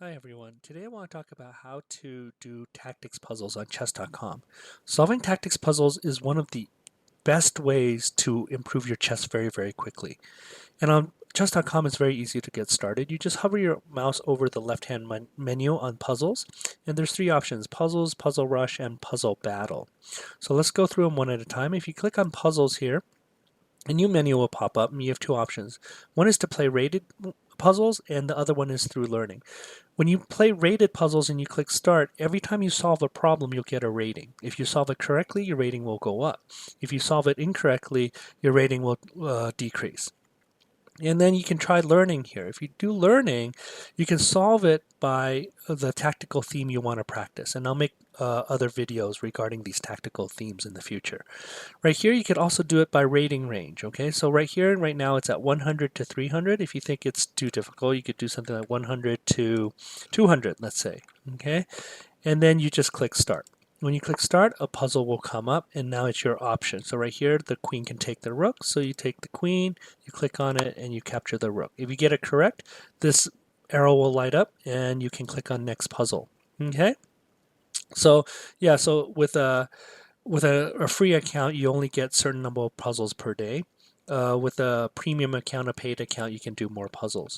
Hi everyone. Today I want to talk about how to do tactics puzzles on chess.com. Solving tactics puzzles is one of the best ways to improve your chess very quickly. And on chess.com it's very easy to get started. You just hover your mouse over the left-hand menu on puzzles, and there's three options: puzzles, puzzle rush, and puzzle battle. So let's go through them one at a time. If you click on puzzles here, a new menu will pop up and you have two options. One is to play rated puzzles and the other one is through learning. When you play rated puzzles and you click start, every time you solve a problem, you'll get a rating. If you solve it correctly, your rating will go up. If you solve it incorrectly, your rating will decrease. And then you can try learning here. If you do learning, you can solve it by the tactical theme you want to practice. And I'll make other videos regarding these tactical themes in the future. Right here, you could also do it by rating range. Okay, so right here, right now, it's at 100 to 300. If you think it's too difficult, you could do something like 100 to 200, let's say. Okay, and then you just click start. When you click start, a puzzle will come up and now it's your option. So right here, the queen can take the rook. So you take the queen, you click on it, and you capture the rook. If you get it correct, this arrow will light up and you can click on next puzzle. Okay, so yeah, so with a free account, you only get certain number of puzzles per day. With a premium account, a paid account, you can do more puzzles.